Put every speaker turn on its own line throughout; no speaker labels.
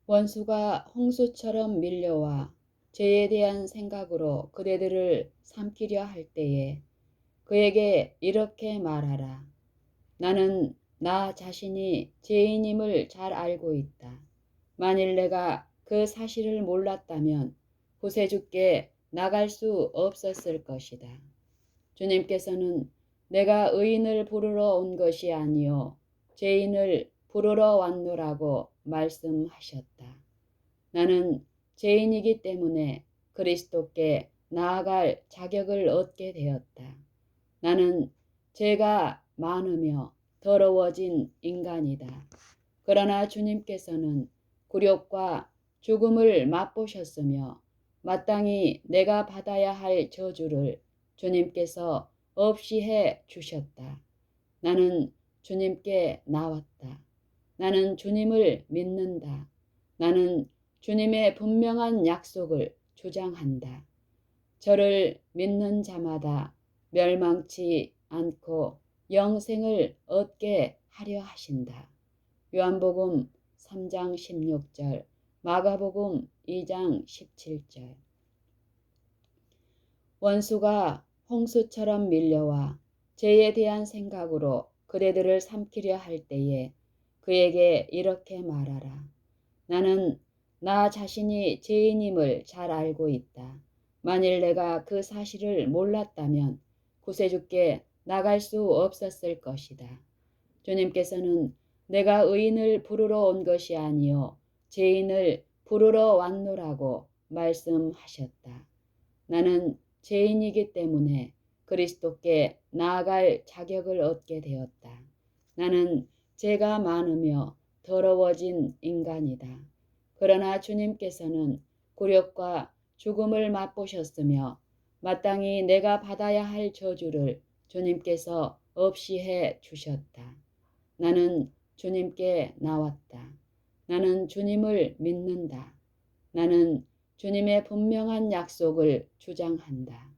원수가 홍수처럼 밀려와 죄에 대한 생각으로 그대들을 삼키려 할 때에 그에게 이렇게 말하라. 나는 나 자신이 죄인임을 잘 알고 있다. 만일 내가 그 사실을 몰랐다면 구세주께 나갈 수 없었을 것이다. 주님께서는 내가 의인을 부르러 온 것이 아니요 죄인을 부르러 왔노라고 말씀하셨다. 나는 죄인이기 때문에 그리스도께 나아갈 자격을 얻게 되었다. 나는 죄가 많으며 더러워진 인간이다. 그러나 주님께서는 굴욕과 죽음을 맛보셨으며 마땅히 내가 받아야 할 저주를 주님께서 없이 해 주셨다. 나는 주님께 나왔다. 나는 주님을 믿는다. 나는 주님의 분명한 약속을 주장한다. 저를 믿는 자마다 멸망치 않고 영생을 얻게 하려 하신다. 요한복음 3장 16절, 마가복음 2장 17절. 원수가 홍수처럼 밀려와 죄에 대한 생각으로 그대들을 삼키려 할 때에 그에게 이렇게 말하라. 나는 나 자신이 죄인임을 잘 알고 있다. 만일 내가 그 사실을 몰랐다면 구세주께 나갈 수 없었을 것이다. 주님께서는 내가 의인을 부르러 온 것이 아니요 죄인을 부르러 왔노라고 말씀하셨다. 나는 죄인이기 때문에 그리스도께 나아갈 자격을 얻게 되었다. 나는 죄가 많으며 더러워진 인간이다. 그러나 주님께서는 굴욕과 죽음을 맛보셨으며 마땅히 내가 받아야 할 저주를 주님께서 없이 해 주셨다. 나는 주님께 나왔다. 나는 주님을 믿는다. 나는 주님의 분명한 약속을 주장한다.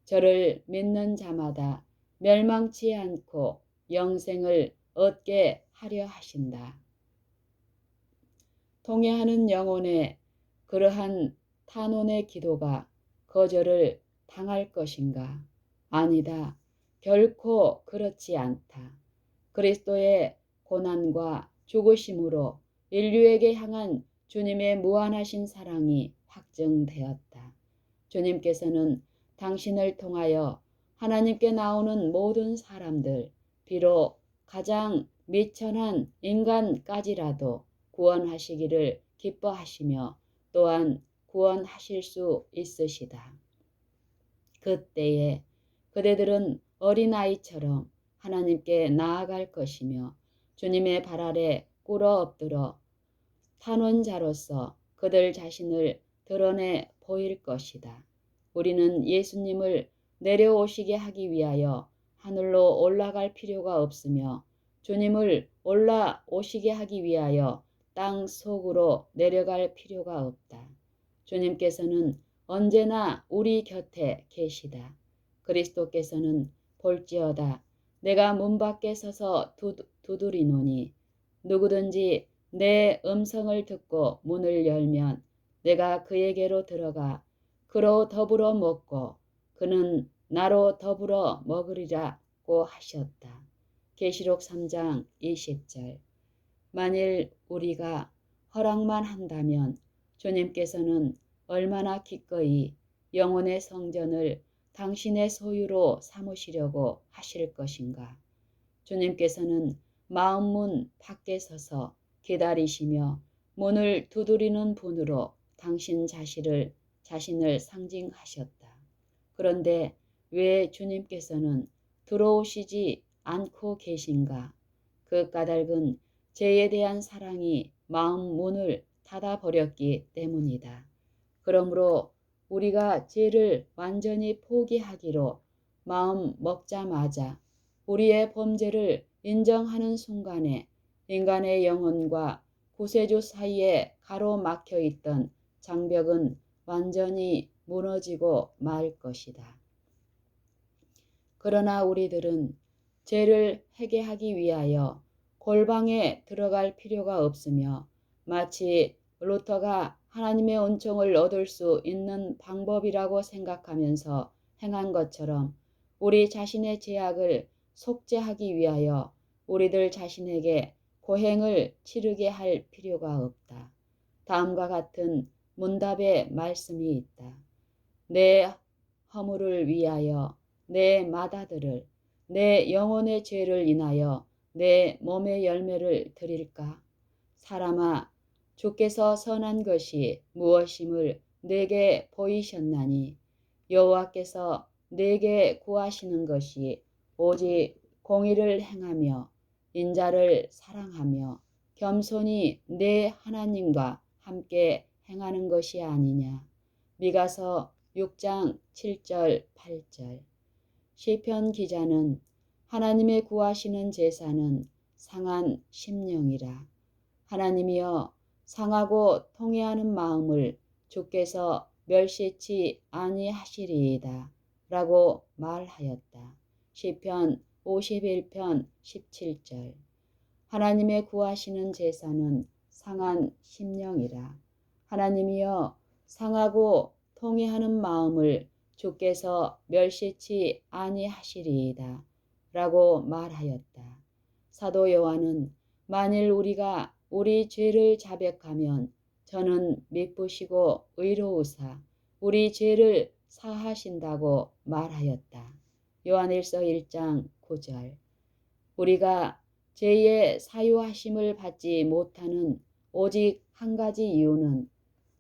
저를 믿는 자마다 멸망치 않고 영생을 얻게 하려 하신다. 통해하는 영혼의 그러한 탄원의 기도가 거절을 당할 것인가? 아니다. 결코 그렇지 않다. 그리스도의 고난과 죽으심으로 인류에게 향한 주님의 무한하신 사랑이 확증되었다. 주님께서는 당신을 통하여 하나님께 나오는 모든 사람들, 비록 가장 미천한 인간까지라도 구원하시기를 기뻐하시며 또한 구원하실 수 있으시다. 그때에 그대들은 어린아이처럼 하나님께 나아갈 것이며 주님의 발 아래 꿇어 엎드려 탄원자로서 그들 자신을 드러내 보일 것이다. 우리는 예수님을 내려오시게 하기 위하여 하늘로 올라갈 필요가 없으며 주님을 올라오시게 하기 위하여 땅 속으로 내려갈 필요가 없다. 주님께서는 언제나 우리 곁에 계시다. 그리스도께서는 볼지어다 내가 문 밖에 서서 두드리노니 누구든지 내 음성을 듣고 문을 열면 내가 그에게로 들어가 그로 더불어 먹고 그는 나로 더불어 먹으리라고 하셨다. 계시록 3장 20절. 만일 우리가 허락만 한다면 주님께서는 얼마나 기꺼이 영혼의 성전을 당신의 소유로 삼으시려고 하실 것인가. 주님께서는 마음문 밖에 서서 기다리시며 문을 두드리는 분으로 당신 자신을 상징하셨다. 그런데 왜 주님께서는 들어오시지 않고 계신가? 그 까닭은 죄에 대한 사랑이 마음 문을 닫아버렸기 때문이다. 그러므로 우리가 죄를 완전히 포기하기로 마음 먹자마자 우리의 범죄를 인정하는 순간에 인간의 영혼과 구세주 사이에 가로막혀 있던 장벽은 완전히 무너지고 말 것이다. 그러나 우리들은 죄를 회개하기 위하여 골방에 들어갈 필요가 없으며 마치 루터가 하나님의 은총을 얻을 수 있는 방법이라고 생각하면서 행한 것처럼 우리 자신의 죄악을 속죄하기 위하여 우리들 자신에게 고행을 치르게 할 필요가 없다. 다음과 같은 문답의 말씀이 있다. 내 허물을 위하여 내 맏아들을 내 영혼의 죄를 인하여 내 몸의 열매를 드릴까? 사람아, 주께서 선한 것이 무엇임을 내게 보이셨나니 여호와께서 내게 구하시는 것이 오직 공의를 행하며 인자를 사랑하며 겸손히 내 하나님과 함께 행하는 것이 아니냐. 미가서 6장 7절 8절. 시편 기자는 하나님의 구하시는 제사는 상한 심령이라. 하나님이여 상하고 통회하는 마음을 주께서 멸시치 아니하시리이다 라고 말하였다. 시편 51편 17절. 하나님의 구하시는 제사는 상한 심령이라. 하나님이여 상하고 통회하는 마음을 주께서 멸시치 아니하시리이다 라고 말하였다. 사도 요한은 만일 우리가 우리 죄를 자백하면 저는 미쁘시고 의로우사 우리 죄를 사하신다고 말하였다. 요한일서 1장 9절. 우리가 죄의 사유하심을 받지 못하는 오직 한 가지 이유는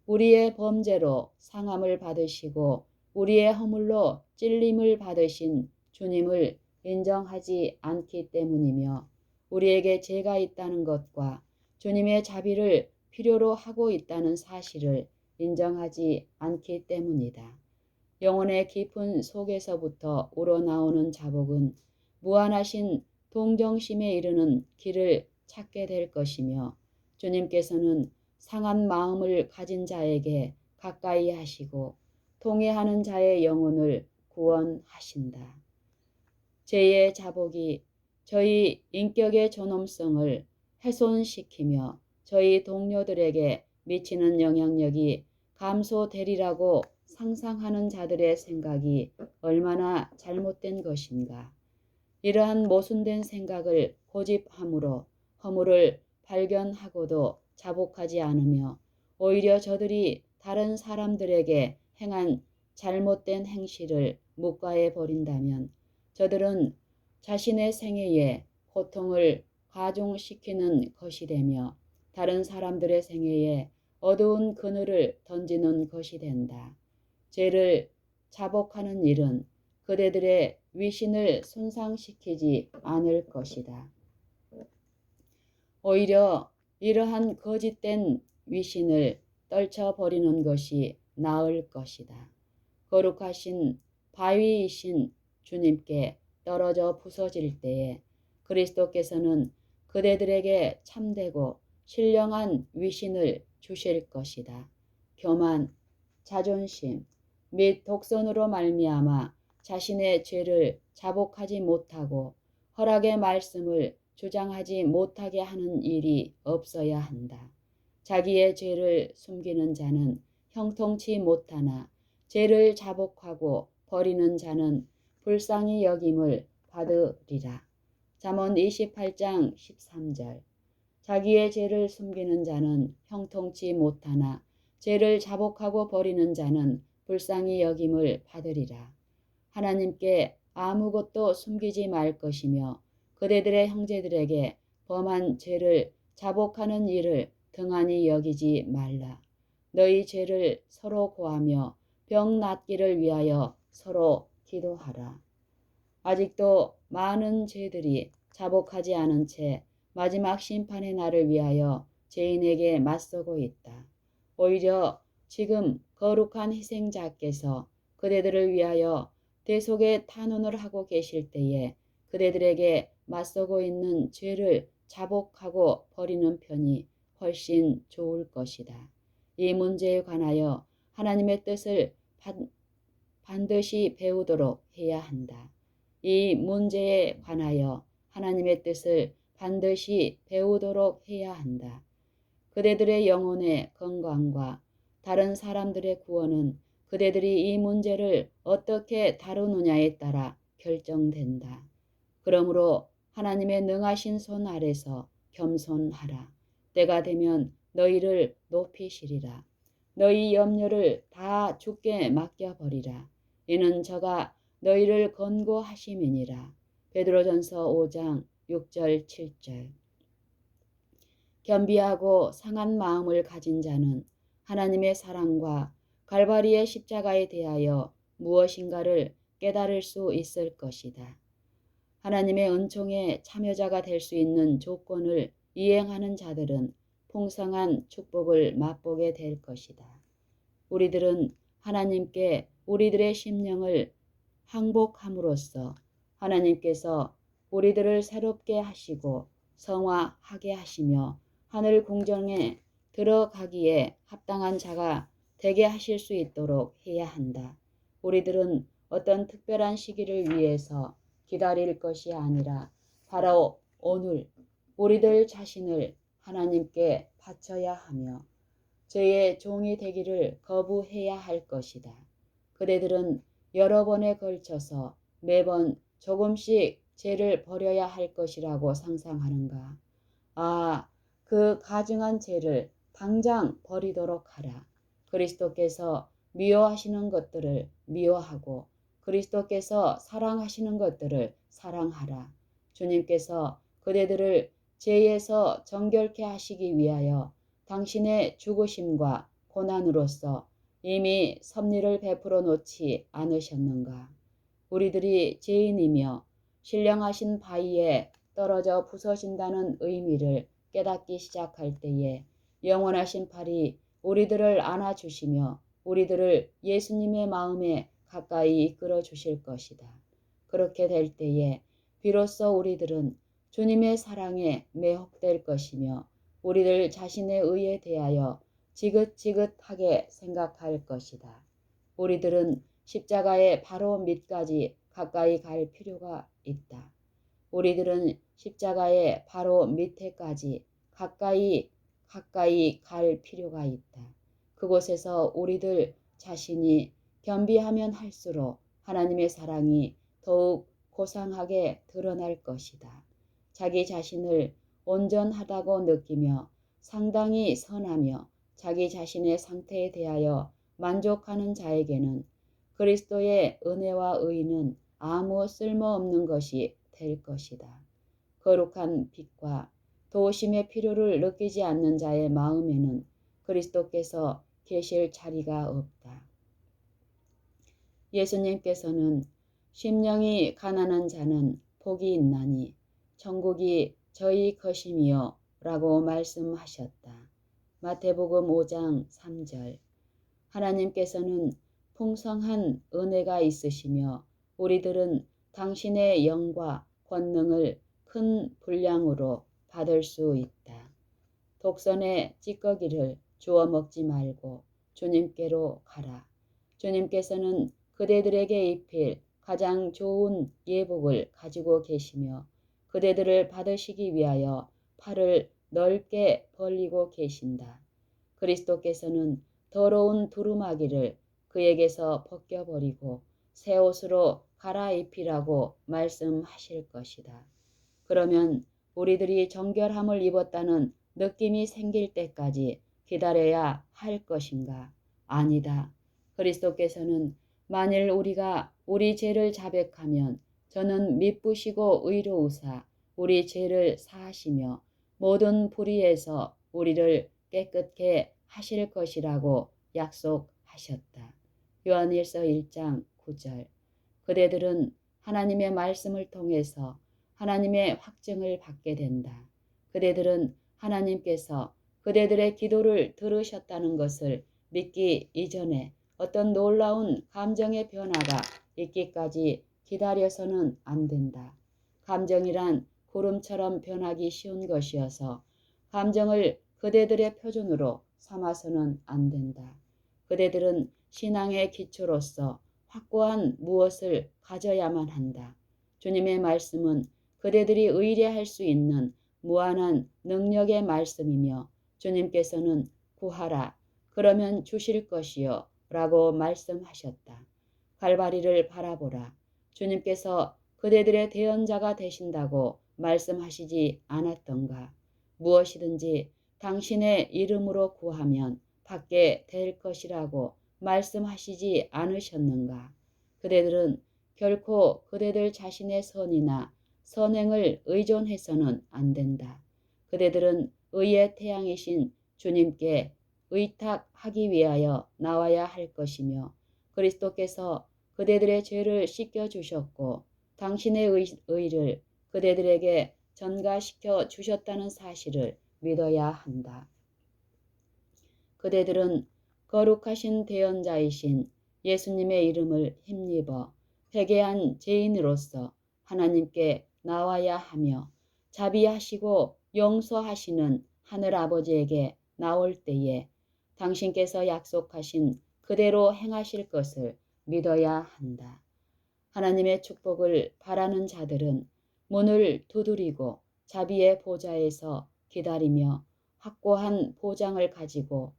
우리의 범죄로 상함을 받으시고 우리의 허물로 찔림을 받으신 주님을 인정하지 않기 때문이며 우리에게 죄가 있다는 것과 주님의 자비를 필요로 하고 있다는 사실을 인정하지 않기 때문이다. 영혼의 깊은 속에서부터 우러나오는 자복은 무한하신 동정심에 이르는 길을 찾게 될 것이며 주님께서는 상한 마음을 가진 자에게 가까이 하시고 통회하는 자의 영혼을 구원하신다. 죄의 자복이 저희 인격의 존엄성을 훼손시키며 저희 동료들에게 미치는 영향력이 감소되리라고 상상하는 자들의 생각이 얼마나 잘못된 것인가. 이러한 모순된 생각을 고집함으로 허물을 발견하고도 자복하지 않으며 오히려 저들이 다른 사람들에게 행한 잘못된 행실을 묵과해 버린다면 저들은 자신의 생애에 고통을 가중시키는 것이 되며 다른 사람들의 생애에 어두운 그늘을 던지는 것이 된다. 죄를 자복하는 일은 그대들의 위신을 손상시키지 않을 것이다. 오히려 이러한 거짓된 위신을 떨쳐버리는 것이 나을 것이다. 거룩하신 바위이신 주님께 떨어져 부서질 때에 그리스도께서는 그대들에게 참되고 신령한 위신을 주실 것이다. 교만, 자존심 및 독선으로 말미암아 자신의 죄를 자복하지 못하고 허락의 말씀을 주장하지 못하게 하는 일이 없어야 한다. 자기의 죄를 숨기는 자는 형통치 못하나 죄를 자복하고 버리는 자는 불쌍히 여김을 받으리라. 잠언 28장 13절. 자기의 죄를 숨기는 자는 형통치 못하나 죄를 자복하고 버리는 자는 불쌍히 여김을 받으리라. 하나님께 아무것도 숨기지 말 것이며 그대들의 형제들에게 범한 죄를 자복하는 일을 등한히 여기지 말라. 너희 죄를 서로 고하며 병 낫기를 위하여 서로 기도하라. 아직도 많은 죄들이 자복하지 않은 채 마지막 심판의 날을 위하여 죄인에게 맞서고 있다. 오히려 지금 거룩한 희생자께서 그대들을 위하여 대속의 탄원을 하고 계실 때에 그대들에게 맞서고 있는 죄를 자복하고 버리는 편이 훨씬 좋을 것이다. 이 문제에 관하여 하나님의 뜻을 반드시 배우도록 해야 한다. 이 문제에 관하여 하나님의 뜻을 반드시 배우도록 해야 한다. 그대들의 영혼의 건강과 다른 사람들의 구원은 그대들이 이 문제를 어떻게 다루느냐에 따라 결정된다. 그러므로 하나님의 능하신 손 아래서 겸손하라. 때가 되면 너희를 높이시리라. 너희 염려를 다 주께 맡겨버리라. 이는 저가 너희를 권고하심이니라. 베드로전서 5장 6절 7절. 겸비하고 상한 마음을 가진 자는 하나님의 사랑과 갈바리의 십자가에 대하여 무엇인가를 깨달을 수 있을 것이다. 하나님의 은총의 참여자가 될 수 있는 조건을 이행하는 자들은 풍성한 축복을 맛보게 될 것이다. 우리들은 하나님께 우리들의 심령을 항복함으로써 하나님께서 우리들을 새롭게 하시고 성화하게 하시며 하늘 궁정에 들어가기에 합당한 자가 되게 하실 수 있도록 해야 한다. 우리들은 어떤 특별한 시기를 위해서 기다릴 것이 아니라 바로 오늘 우리들 자신을 하나님께 바쳐야 하며 저의 종이 되기를 거부해야 할 것이다. 그대들은 여러 번에 걸쳐서 매번 조금씩 죄를 버려야 할 것이라고 상상하는가? 아, 그 가증한 죄를 당장 버리도록 하라. 그리스도께서 미워하시는 것들을 미워하고 그리스도께서 사랑하시는 것들을 사랑하라. 주님께서 그대들을 죄에서 정결케 하시기 위하여 당신의 죽으심과 고난으로서 이미 섭리를 베풀어 놓지 않으셨는가? 우리들이 죄인이며 신령하신 바위에 떨어져 부서진다는 의미를 깨닫기 시작할 때에 영원하신 팔이 우리들을 안아주시며 우리들을 예수님의 마음에 가까이 이끌어 주실 것이다. 그렇게 될 때에 비로소 우리들은 주님의 사랑에 매혹될 것이며 우리들 자신의 의에 대하여 지긋지긋하게 생각할 것이다. 우리들은 십자가의 바로 밑까지 가까이 갈 필요가 있다. 우리들은 십자가의 바로 밑에까지 가까이 갈 필요가 있다. 그곳에서 우리들 자신이 겸비하면 할수록 하나님의 사랑이 더욱 고상하게 드러날 것이다. 자기 자신을 온전하다고 느끼며 상당히 선하며 자기 자신의 상태에 대하여 만족하는 자에게는 그리스도의 은혜와 의는 아무 쓸모없는 것이 될 것이다. 거룩한 빛과 도우심의 필요를 느끼지 않는 자의 마음에는 그리스도께서 계실 자리가 없다. 예수님께서는 심령이 가난한 자는 복이 있나니 천국이 저희 것임이요 라고 말씀하셨다. 마태복음 5장 3절. 하나님께서는 풍성한 은혜가 있으시며 우리들은 당신의 영과 권능을 큰 분량으로 받을 수 있다. 독선의 찌꺼기를 주워 먹지 말고 주님께로 가라. 주님께서는 그대들에게 입힐 가장 좋은 예복을 가지고 계시며 그대들을 받으시기 위하여 팔을 넓게 벌리고 계신다. 그리스도께서는 더러운 두루마기를 그에게서 벗겨버리고 새 옷으로 갈아입히라고 말씀하실 것이다. 그러면 우리들이 정결함을 입었다는 느낌이 생길 때까지 기다려야 할 것인가? 아니다. 그리스도께서는 만일 우리가 우리 죄를 자백하면 저는 미쁘시고 의로우사 우리 죄를 사하시며 모든 불의에서 우리를 깨끗게 하실 것이라고 약속하셨다. 요한일서 1장 9절. 그대들은 하나님의 말씀을 통해서 하나님의 확증을 받게 된다. 그대들은 하나님께서 그대들의 기도를 들으셨다는 것을 믿기 이전에 어떤 놀라운 감정의 변화가 있기까지 기다려서는 안 된다. 감정이란 구름처럼 변하기 쉬운 것이어서 감정을 그대들의 표준으로 삼아서는 안 된다. 그대들은 신앙의 기초로서 확고한 무엇을 가져야만 한다. 주님의 말씀은 그대들이 의뢰할 수 있는 무한한 능력의 말씀이며 주님께서는 구하라. 그러면 주실 것이요. 라고 말씀하셨다. 갈바리를 바라보라. 주님께서 그대들의 대언자가 되신다고 말씀하시지 않았던가? 무엇이든지 당신의 이름으로 구하면 받게 될 것이라고 말씀하시지 않으셨는가? 그대들은 결코 그대들 자신의 선이나 선행을 의존해서는 안 된다. 그대들은 의의 태양이신 주님께 의탁하기 위하여 나와야 할 것이며 그리스도께서 그대들의 죄를 씻겨주셨고 당신의 의를 그대들에게 전가시켜 주셨다는 사실을 믿어야 한다. 그대들은 거룩하신 대언자이신 예수님의 이름을 힘입어 회개한 죄인으로서 하나님께 나와야 하며 자비하시고 용서하시는 하늘아버지에게 나올 때에 당신께서 약속하신 그대로 행하실 것을 믿어야 한다. 하나님의 축복을 바라는 자들은 문을 두드리고 자비의 보좌에서 기다리며 확고한 보장을 가지고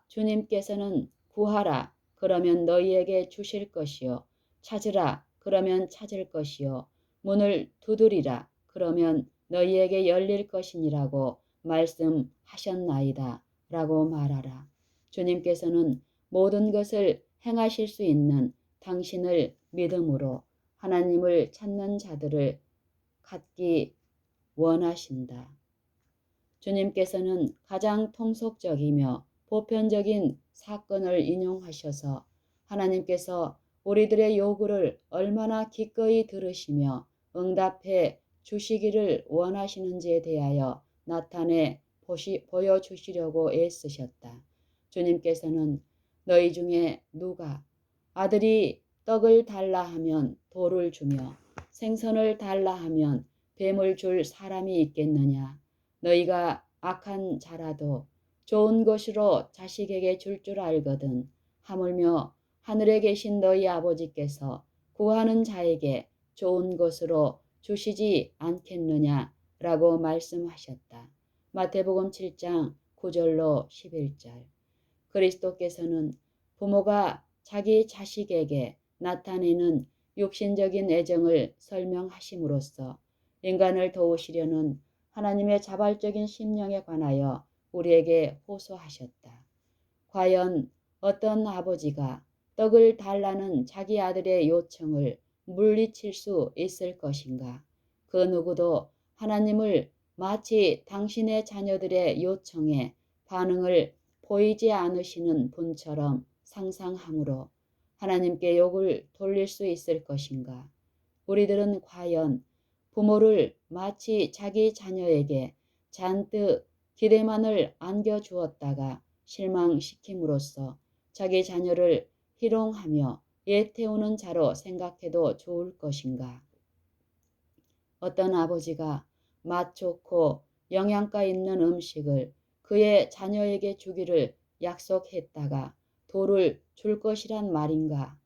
주님께서는 구하라. 그러면 너희에게 주실 것이요. 찾으라. 그러면 찾을 것이요. 문을 두드리라. 그러면 너희에게 열릴 것이니라고 말씀하셨나이다. 라고 말하라. 주님께서는 모든 것을 행하실 수 있는 당신을 믿음으로 하나님을 찾는 자들을 갖기 원하신다. 주님께서는 가장 통속적이며 보편적인 사건을 인용하셔서 하나님께서 우리들의 요구를 얼마나 기꺼이 들으시며 응답해 주시기를 원하시는지에 대하여 나타내 보여주시려고 애쓰셨다. 주님께서는 너희 중에 누가 아들이 떡을 달라 하면 돌을 주며 생선을 달라 하면 뱀을 줄 사람이 있겠느냐? 너희가 악한 자라도 좋은 것으로 자식에게 줄 알거든. 하물며 하늘에 계신 너희 아버지께서 구하는 자에게 좋은 것으로 주시지 않겠느냐? 라고 말씀하셨다. 마태복음 7장 9절로 11절. 그리스도께서는 부모가 자기 자식에게 나타내는 육신적인 애정을 설명하심으로써 인간을 도우시려는 하나님의 자발적인 심령에 관하여 우리에게 호소하셨다. 과연 어떤 아버지가 떡을 달라는 자기 아들의 요청을 물리칠 수 있을 것인가? 그 누구도 하나님을 마치 당신의 자녀들의 요청에 반응을 보이지 않으시는 분처럼 상상하므로 하나님께 욕을 돌릴 수 있을 것인가? 우리들은 과연 부모를 마치 자기 자녀에게 잔뜩 기대만을 안겨주었다가 실망시킴으로써 자기 자녀를 희롱하며 애태우는 자로 생각해도 좋을 것인가? 어떤 아버지가 맛 좋고 영양가 있는 음식을 그의 자녀에게 주기를 약속했다가 돌을 줄 것이란 말인가?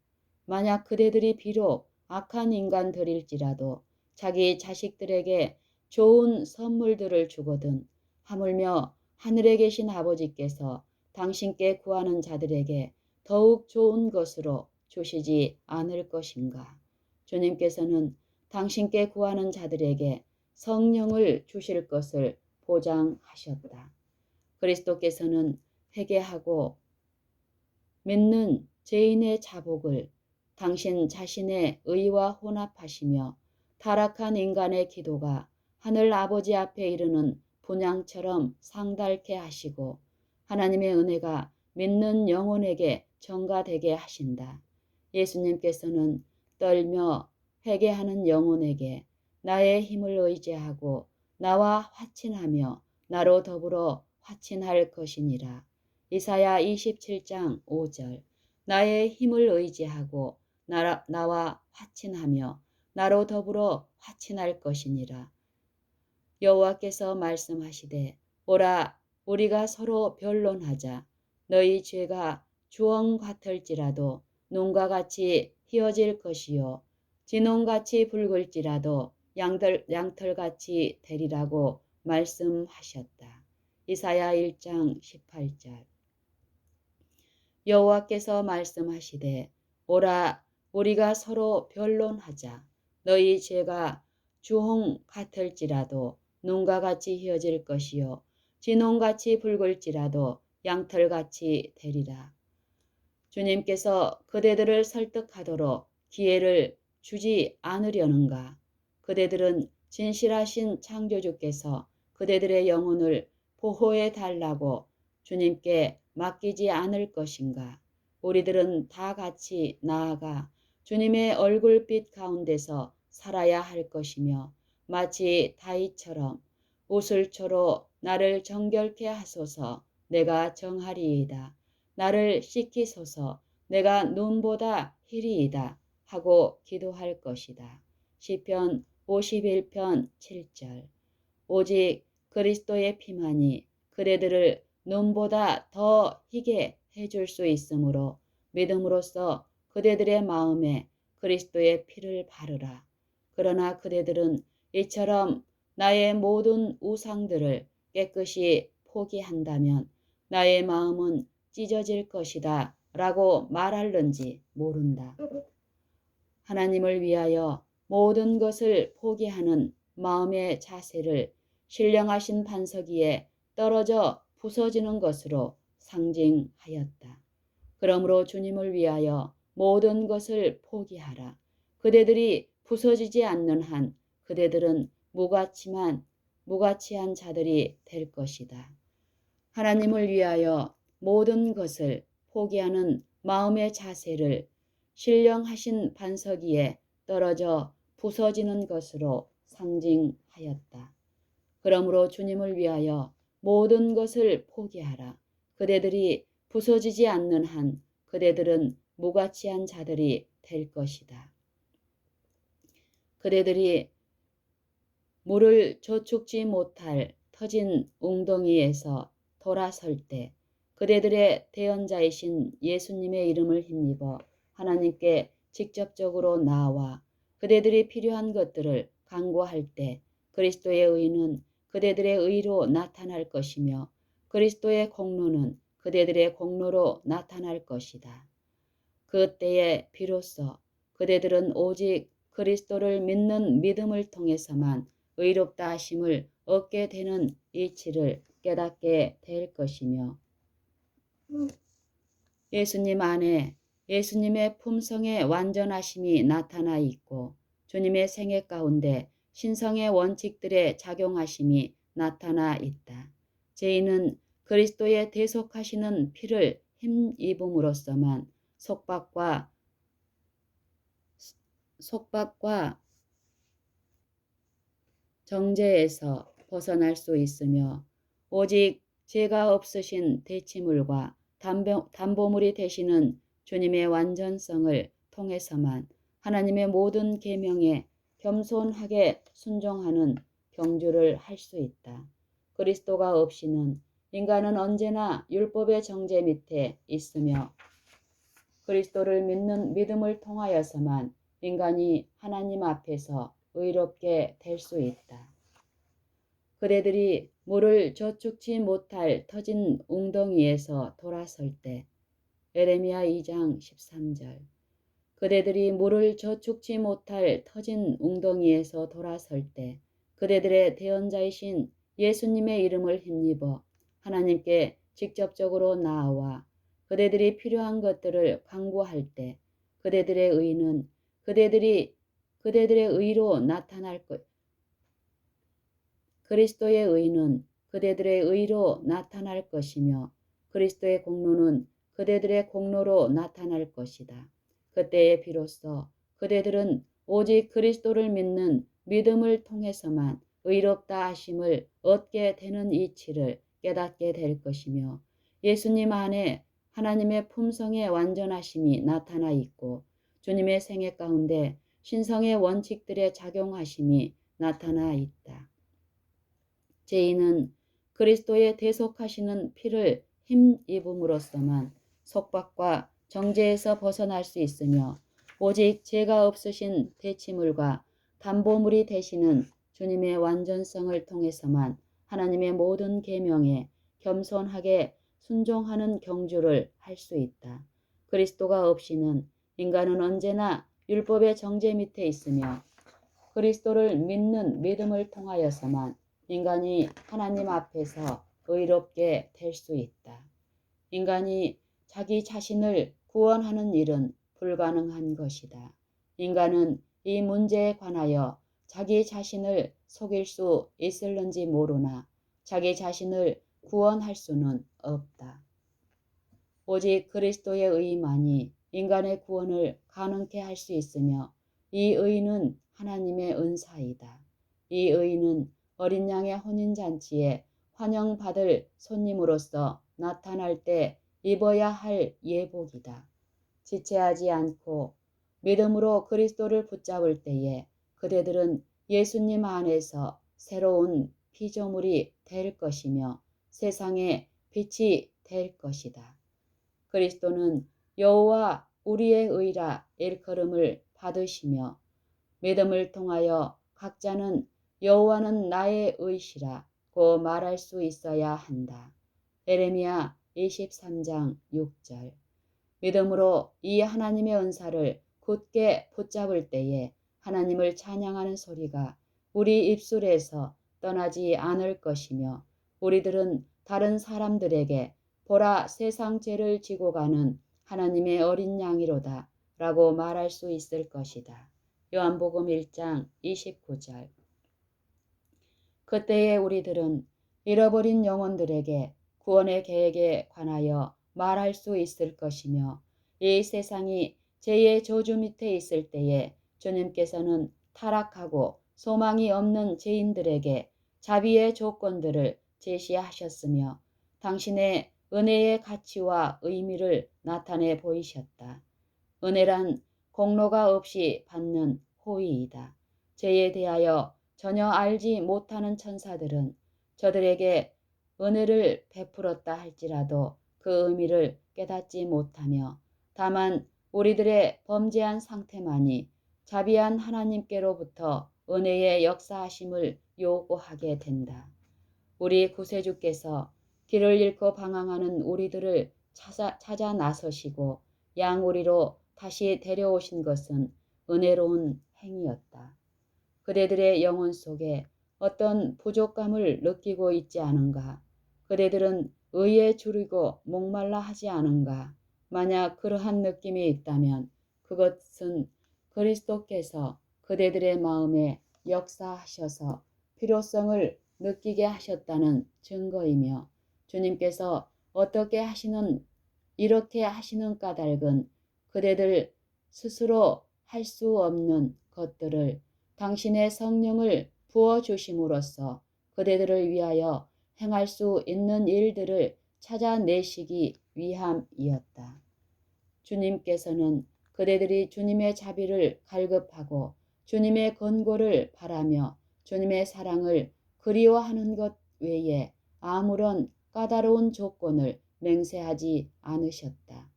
만약 그대들이 비록 악한 인간들일지라도 자기 자식들에게 좋은 선물들을 주거든 하물며 하늘에 계신 아버지께서 당신께 구하는 자들에게 더욱 좋은 것으로 주시지 않을 것인가? 주님께서는 당신께 구하는 자들에게 성령을 주실 것을 보장하셨다. 그리스도께서는 회개하고 믿는 죄인의 자복을 당신 자신의 의와 혼합하시며 타락한 인간의 기도가 하늘 아버지 앞에 이르는 분향처럼 상달케 하시고 하나님의 은혜가 믿는 영혼에게 전가되게 하신다. 예수님께서는 떨며 회개하는 영혼에게 나의 힘을 의지하고 나와 화친하며 나로 더불어 화친할 것이니라. 이사야 27장 5절. 나의 힘을 의지하고 나와 화친하며 나로 더불어 화친할 것이니라. 여호와께서 말씀하시되 오라 우리가 서로 변론하자. 너희 죄가 주홍 같을지라도 눈과 같이 희어질 것이요 진홍같이 붉을지라도 양털같이 되리라고 말씀하셨다. 이사야 1장 18절. 여호와께서 말씀하시되 오라 우리가 서로 변론하자. 너희 죄가 주홍 같을지라도 눈과 같이 휘어질 것이요 진홍같이 붉을지라도 양털같이 되리라. 주님께서 그대들을 설득하도록 기회를 주지 않으려는가? 그대들은 진실하신 창조주께서 그대들의 영혼을 보호해 달라고 주님께 맡기지 않을 것인가? 우리들은 다 같이 나아가 주님의 얼굴빛 가운데서 살아야 할 것이며 마치 다윗처럼 우슬초로 나를 정결케 하소서 내가 정하리이다. 나를 씻기소서 내가 눈보다 희리이다 하고 기도할 것이다. 시편 51편 7절. 오직 그리스도의 피만이 그대들을 눈보다 더 희게 해줄 수 있으므로 믿음으로써 그대들의 마음에 그리스도의 피를 바르라. 그러나 그대들은 이처럼 나의 모든 우상들을 깨끗이 포기한다면 나의 마음은 찢어질 것이다 라고 말할는지 모른다. 하나님을 위하여 모든 것을 포기하는 마음의 자세를 신령하신 반석 위에 떨어져 부서지는 것으로 상징하였다. 그러므로 주님을 위하여 모든 것을 포기하라. 그대들이 부서지지 않는 한 그대들은 무가치한 자들이 될 것이다. 하나님을 위하여 모든 것을 포기하는 마음의 자세를 신령하신 반석 위에 떨어져 부서지는 것으로 상징하였다. 그러므로 주님을 위하여 모든 것을 포기하라. 그대들이 부서지지 않는 한 그대들은 무가치한 자들이 될 것이다. 그대들이 물을 저축지 못할 터진 웅덩이에서 돌아설 때 그대들의 대언자이신 예수님의 이름을 힘입어 하나님께 직접적으로 나와 그대들이 필요한 것들을 간구할 때 그리스도의 의는 그대들의 의로 나타날 것이며 그리스도의 공로는 그대들의 공로로 나타날 것이다. 그때에 비로소 그대들은 오직 그리스도를 믿는 믿음을 통해서만 의롭다 하심을 얻게 되는 이치를 깨닫게 될 것이며 예수님 안에 예수님의 품성의 완전하심이 나타나 있고 주님의 생애 가운데 신성의 원칙들의 작용하심이 나타나 있다. 죄인은 그리스도의 대속하시는 피를 힘입음으로써만 속박과 정죄에서 벗어날 수 있으며 오직 죄가 없으신 대치물과 담보물이 되시는 주님의 완전성을 통해서만 하나님의 모든 계명에 겸손하게 순종하는 경주를 할 수 있다. 그리스도가 없이는 인간은 언제나 율법의 정죄 밑에 있으며 그리스도를 믿는 믿음을 통하여서만 인간이 하나님 앞에서 의롭게 될 수 있다. 그대들이 물을 저축지 못할 터진 웅덩이에서 돌아설 때 에레미야 2장 13절. 그대들이 물을 저축지 못할 터진 웅덩이에서 돌아설 때 그대들의 대언자이신 예수님의 이름을 힘입어 하나님께 직접적으로 나아와 그대들이 필요한 것들을 간구할 때 그대들의 의는 그대들의 의로 나타날 것. 그리스도의 의는 그대들의 의로 나타날 것이며 그리스도의 공로는 그대들의 공로로 나타날 것이다. 그때에 비로소 그대들은 오직 그리스도를 믿는 믿음을 통해서만 의롭다 하심을 얻게 되는 이치를 깨닫게 될 것이며 예수님 안에 하나님의 품성의 완전하심이 나타나 있고 주님의 생애 가운데 신성의 원칙들의 작용하심이 나타나 있다. 죄인은 그리스도의 대속하시는 피를 힘입음으로써만 속박과 정죄에서 벗어날 수 있으며 오직 죄가 없으신 대치물과 담보물이 되시는 주님의 완전성을 통해서만 하나님의 모든 계명에 겸손하게 순종하는 경주를 할 수 있다. 그리스도가 없이는 인간은 언제나 율법의 정죄 밑에 있으며 그리스도를 믿는 믿음을 통하여서만 인간이 하나님 앞에서 의롭게 될 수 있다. 인간이 자기 자신을 구원하는 일은 불가능한 것이다. 인간은 이 문제에 관하여 자기 자신을 속일 수 있을는지 모르나 자기 자신을 구원할 수는 없다. 오직 그리스도의 의만이 인간의 구원을 가능케 할 수 있으며 이 의는 하나님의 은사이다. 이 의는 어린 양의 혼인잔치에 환영받을 손님으로서 나타날 때 입어야 할 예복이다. 지체하지 않고 믿음으로 그리스도를 붙잡을 때에 그대들은 예수님 안에서 새로운 피조물이 될 것이며 세상의 빛이 될 것이다. 그리스도는 여호와 우리의 의라 일컬음을 받으시며 믿음을 통하여 각자는 여호와는 나의 의시라고 말할 수 있어야 한다. 예레미야 23장 6절. 믿음으로 이 하나님의 은사를 굳게 붙잡을 때에 하나님을 찬양하는 소리가 우리 입술에서 떠나지 않을 것이며 우리들은 다른 사람들에게 보라 세상 죄를 지고 가는 하나님의 어린 양이로다 라고 말할 수 있을 것이다. 요한복음 1장 29절. 그때에 우리들은 잃어버린 영혼들에게 구원의 계획에 관하여 말할 수 있을 것이며 이 세상이 죄의 저주 밑에 있을 때에 주님께서는 타락하고 소망이 없는 죄인들에게 자비의 조건들을 제시하셨으며 당신의 은혜의 가치와 의미를 나타내 보이셨다. 은혜란 공로가 없이 받는 호의이다. 죄에 대하여 전혀 알지 못하는 천사들은 저들에게 은혜를 베풀었다 할지라도 그 의미를 깨닫지 못하며 다만 우리들의 범죄한 상태만이 자비한 하나님께로부터 은혜의 역사하심을 요구하게 된다. 우리 구세주께서 길을 잃고 방황하는 우리들을 찾아 나서시고 양우리로 다시 데려오신 것은 은혜로운 행위였다. 그대들의 영혼 속에 어떤 부족감을 느끼고 있지 않은가? 그대들은 의에 줄이고 목말라 하지 않은가? 만약 그러한 느낌이 있다면 그것은 그리스도께서 그대들의 마음에 역사하셔서 필요성을 느끼게 하셨다는 증거이며 주님께서 이렇게 하시는 까닭은 그대들 스스로 할 수 없는 것들을 당신의 성령을 부어주심으로써 그대들을 위하여 행할 수 있는 일들을 찾아내시기 위함이었다. 주님께서는 그대들이 주님의 자비를 갈급하고 주님의 권고를 바라며 주님의 사랑을 그리워하는 것 외에 아무런 까다로운 조건을 맹세하지 않으셨다.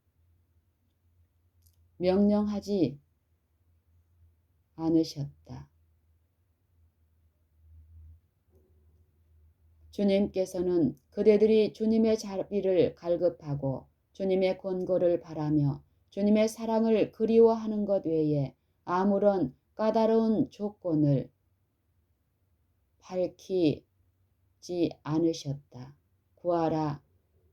명령하지 않으셨다. 주님께서는 그대들이 주님의 자비를 갈급하고 주님의 권고를 바라며 주님의 사랑을 그리워하는 것 외에 아무런 까다로운 조건을 밝히지 않으셨다. 구하라.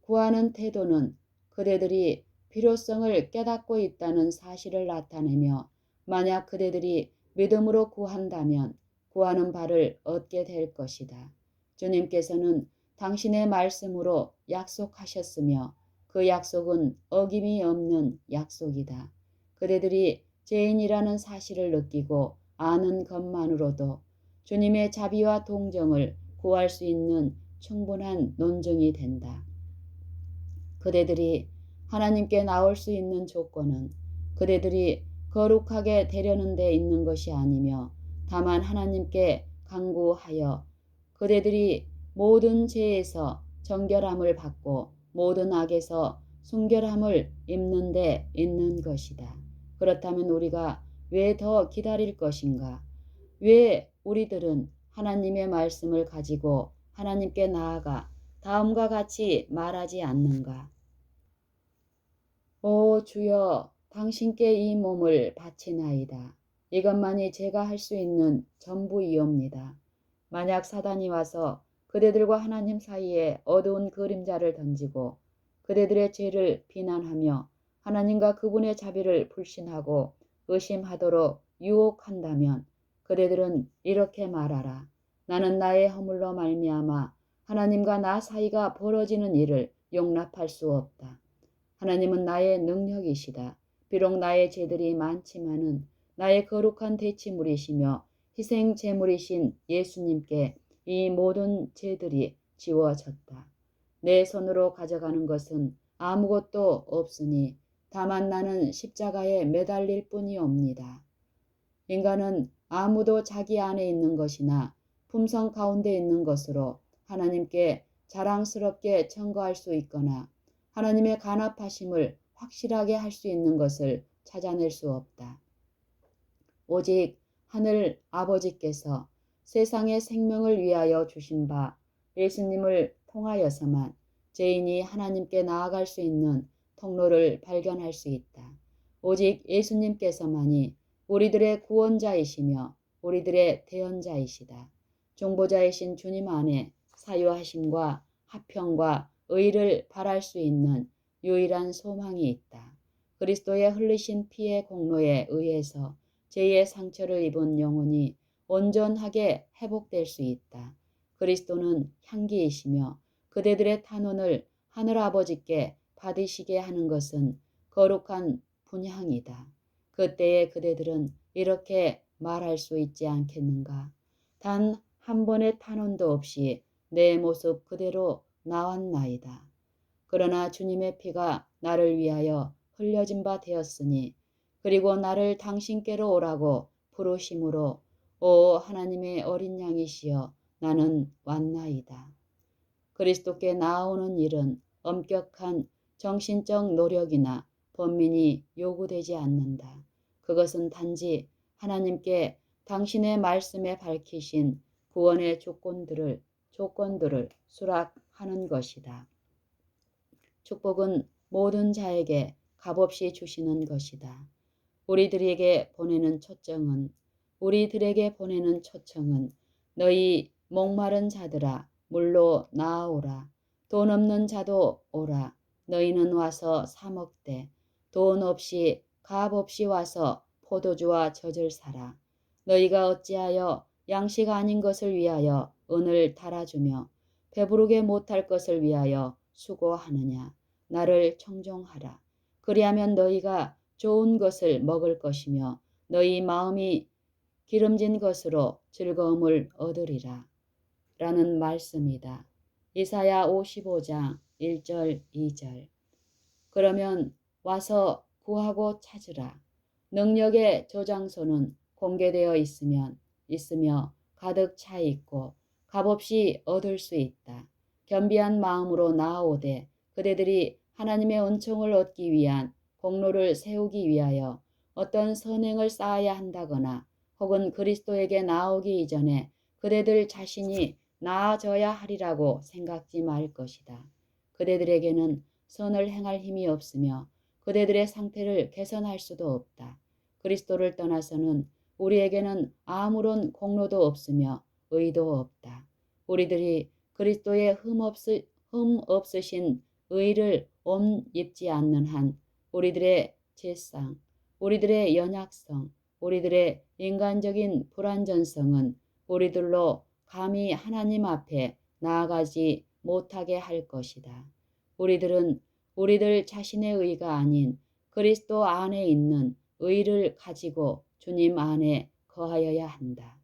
구하는 태도는 그대들이 필요성을 깨닫고 있다는 사실을 나타내며 만약 그대들이 믿음으로 구한다면 구하는 바를 얻게 될 것이다. 주님께서는 당신의 말씀으로 약속하셨으며 그 약속은 어김이 없는 약속이다. 그대들이 죄인이라는 사실을 느끼고 아는 것만으로도 주님의 자비와 동정을 구할 수 있는 충분한 논증이 된다. 그대들이 하나님께 나올 수 있는 조건은 그대들이 거룩하게 되려는 데 있는 것이 아니며 다만 하나님께 간구하여 그대들이 모든 죄에서 정결함을 받고 모든 악에서 순결함을 입는 데 있는 것이다. 그렇다면 우리가 왜 더 기다릴 것인가? 왜 우리들은 하나님의 말씀을 가지고 하나님께 나아가 다음과 같이 말하지 않는가? 오 주여, 당신께 이 몸을 바치나이다. 이것만이 제가 할 수 있는 전부이옵니다. 만약 사단이 와서 그대들과 하나님 사이에 어두운 그림자를 던지고 그대들의 죄를 비난하며 하나님과 그분의 자비를 불신하고 의심하도록 유혹한다면 그대들은 이렇게 말하라. 나는 나의 허물로 말미암아 하나님과 나 사이가 벌어지는 일을 용납할 수 없다. 하나님은 나의 능력이시다. 비록 나의 죄들이 많지만은 나의 거룩한 대치물이시며 희생 제물이신 예수님께 이 모든 죄들이 지워졌다. 내 손으로 가져가는 것은 아무것도 없으니 다만 나는 십자가에 매달릴 뿐이옵니다. 인간은 아무도 자기 안에 있는 것이나 품성 가운데 있는 것으로 하나님께 자랑스럽게 청거할 수 있거나 하나님의 간합하심을 확실하게 할 수 있는 것을 찾아낼 수 없다. 오직 하늘 아버지께서 세상의 생명을 위하여 주신 바 예수님을 통하여서만 죄인이 하나님께 나아갈 수 있는 통로를 발견할 수 있다. 오직 예수님께서만이 우리들의 구원자이시며 우리들의 대언자이시다. 중보자이신 주님 안에 사유하심과 화평과 의를 바랄 수 있는 유일한 소망이 있다. 그리스도의 흘리신 피의 공로에 의해서 죄의 상처를 입은 영혼이 온전하게 회복될 수 있다. 그리스도는 향기이시며 그대들의 탄원을 하늘아버지께 받으시게 하는 것은 거룩한 분향이다. 그때에 그대들은 이렇게 말할 수 있지 않겠는가? 단 한 번의 탄원도 없이 내 모습 그대로 나왔나이다. 그러나 주님의 피가 나를 위하여 흘려진 바 되었으니 그리고 나를 당신께로 오라고 부르심으로 오 하나님의 어린 양이시여 나는 왔나이다. 그리스도께 나아오는 일은 엄격한 정신적 노력이나 번민이 요구되지 않는다. 그것은 단지 하나님께 당신의 말씀에 밝히신 구원의 조건들을 수락하는 것이다. 축복은 모든 자에게 값없이 주시는 것이다. 우리들에게 보내는 초청은 너희 목마른 자들아 물로 나아오라. 돈 없는 자도 오라. 너희는 와서 사 먹되 돈 없이 값 없이 와서 포도주와 젖을 사라. 너희가 어찌하여 양식 아닌 것을 위하여 은을 달아주며 배부르게 못할 것을 위하여 수고하느냐. 나를 청종하라. 그리하면 너희가 좋은 것을 먹을 것이며 너희 마음이 기름진 것으로 즐거움을 얻으리라. 라는 말씀이다. 이사야 55장 1절 2절. 그러면 와서 구하고 찾으라. 능력의 저장소는 공개되어 있으며 가득 차 있고 값없이 얻을 수 있다. 겸비한 마음으로 나아오되 그대들이 하나님의 은총을 얻기 위한 공로를 세우기 위하여 어떤 선행을 쌓아야 한다거나 혹은 그리스도에게 나오기 이전에 그대들 자신이 나아져야 하리라고 생각지 말 것이다. 그대들에게는 선을 행할 힘이 없으며 그대들의 상태를 개선할 수도 없다. 그리스도를 떠나서는 우리에게는 아무런 공로도 없으며 의도 없다. 우리들이 그리스도의 흠 없으신 의를 입지 않는 한 우리들의 죄상, 우리들의 연약성, 우리들의 인간적인 불완전성은 우리들로 감히 하나님 앞에 나아가지 못하게 할 것이다. 우리들은 우리들 자신의 의가 아닌 그리스도 안에 있는 의를 가지고 주님 안에 거하여야 한다.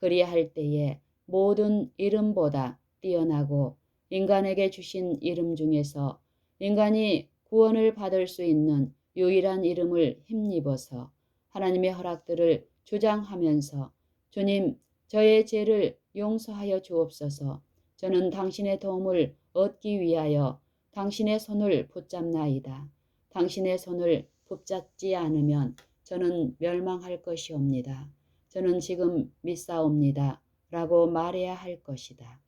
그리할 때에 모든 이름보다 뛰어나고 인간에게 주신 이름 중에서 인간이 구원을 받을 수 있는 유일한 이름을 힘입어서 하나님의 허락들을 주장하면서 주님, 저의 죄를 용서하여 주옵소서. 저는 당신의 도움을 얻기 위하여 당신의 손을 붙잡나이다. 당신의 손을 붙잡지 않으면 저는 멸망할 것이옵니다. 저는 지금 믿사옵니다. 라고 말해야 할 것이다.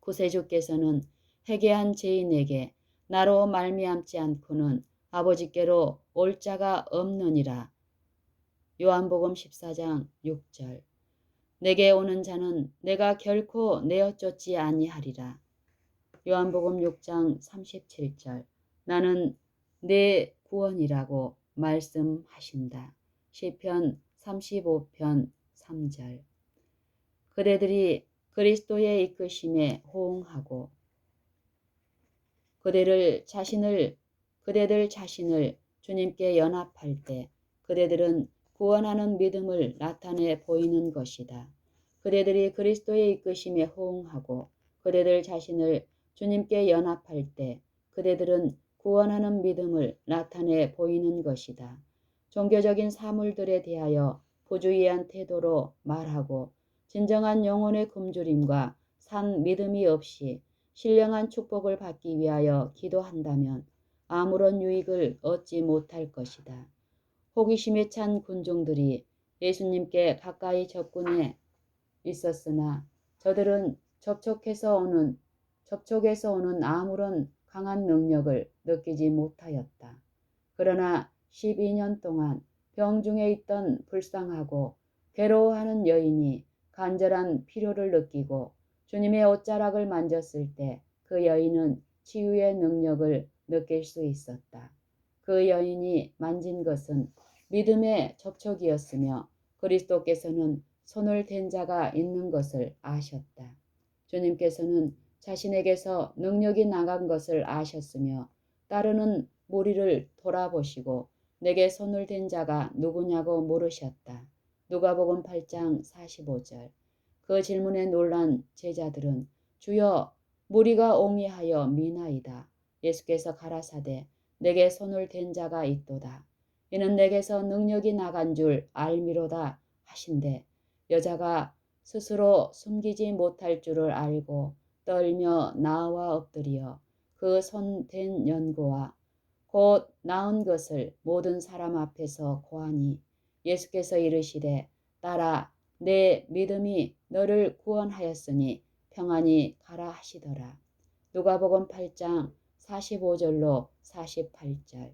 구세주께서는 회개한 죄인에게 나로 말미암지 않고는 아버지께로 올 자가 없느니라. 요한복음 14장 6절. 내게 오는 자는 내가 결코 내어 쫓지 아니하리라. 요한복음 6장 37절. 나는 내 구원이라고 말씀하신다. 시편 35편 3절. 그대들이 그리스도의 이끄심에 호응하고 그대들 자신을 주님께 연합할 때 그대들은 구원하는 믿음을 나타내 보이는 것이다. 그대들이 그리스도의 이끄심에 호응하고 그대들 자신을 주님께 연합할 때 그대들은 구원하는 믿음을 나타내 보이는 것이다. 종교적인 사물들에 대하여 부주의한 태도로 말하고 진정한 영혼의 굶주림과 산 믿음이 없이 신령한 축복을 받기 위하여 기도한다면 아무런 유익을 얻지 못할 것이다. 호기심에 찬 군중들이 예수님께 가까이 접근해 있었으나 저들은 접촉에서 오는 아무런 강한 능력을 느끼지 못하였다. 그러나 12년 동안 병중에 있던 불쌍하고 괴로워하는 여인이 간절한 필요를 느끼고 주님의 옷자락을 만졌을 때 그 여인은 치유의 능력을 느낄 수 있었다. 그 여인이 만진 것은 믿음의 접촉이었으며 그리스도께서는 손을 댄 자가 있는 것을 아셨다. 주님께서는 자신에게서 능력이 나간 것을 아셨으며 따르는 무리를 돌아보시고 내게 손을 댄 자가 누구냐고 물으셨다. 누가복음 8장 45절. 그 질문에 놀란 제자들은 주여 무리가 옹이하여 미나이다. 예수께서 가라사대 내게 손을 댄 자가 있도다. 이는 내게서 능력이 나간 줄 알미로다 하신대 여자가 스스로 숨기지 못할 줄을 알고 떨며 나와 엎드려 그 손 댄 연고와 곧 나은 것을 모든 사람 앞에서 고하니 예수께서 이르시되 딸아 내 믿음이 너를 구원하였으니 평안히 가라 하시더라. 누가복음 8장 45절로 48절.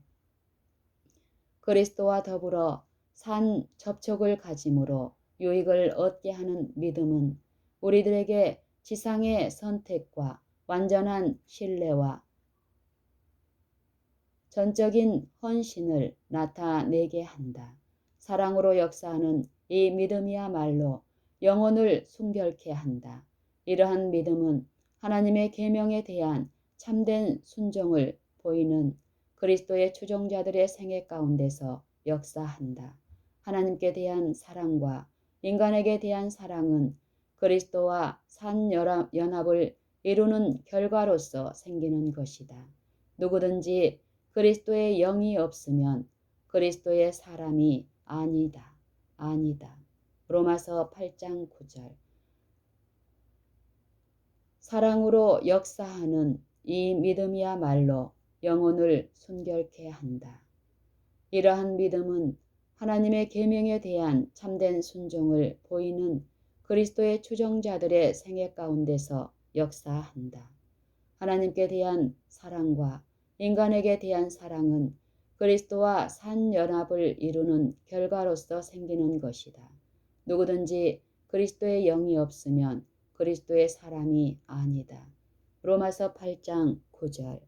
그리스도와 더불어 산 접촉을 가짐으로 유익을 얻게 하는 믿음은 우리들에게 지상의 선택과 완전한 신뢰와 전적인 헌신을 나타내게 한다. 사랑으로 역사하는 이 믿음이야말로 영혼을 순결케 한다. 이러한 믿음은 하나님의 계명에 대한 참된 순종을 보이는 그리스도의 추종자들의 생애 가운데서 역사한다. 하나님께 대한 사랑과 인간에게 대한 사랑은 그리스도와 산 연합을 이루는 결과로서 생기는 것이다. 누구든지 그리스도의 영이 없으면 그리스도의 사람이 아니다. 로마서 8장 9절. 사랑으로 역사하는 이 믿음이야말로 영혼을 순결케 한다. 이러한 믿음은 하나님의 계명에 대한 참된 순종을 보이는 그리스도의 추종자들의 생애 가운데서 역사한다. 하나님께 대한 사랑과 인간에게 대한 사랑은 그리스도와 산 연합을 이루는 결과로서 생기는 것이다. 누구든지 그리스도의 영이 없으면 그리스도의 사람이 아니다. 로마서 8장 9절.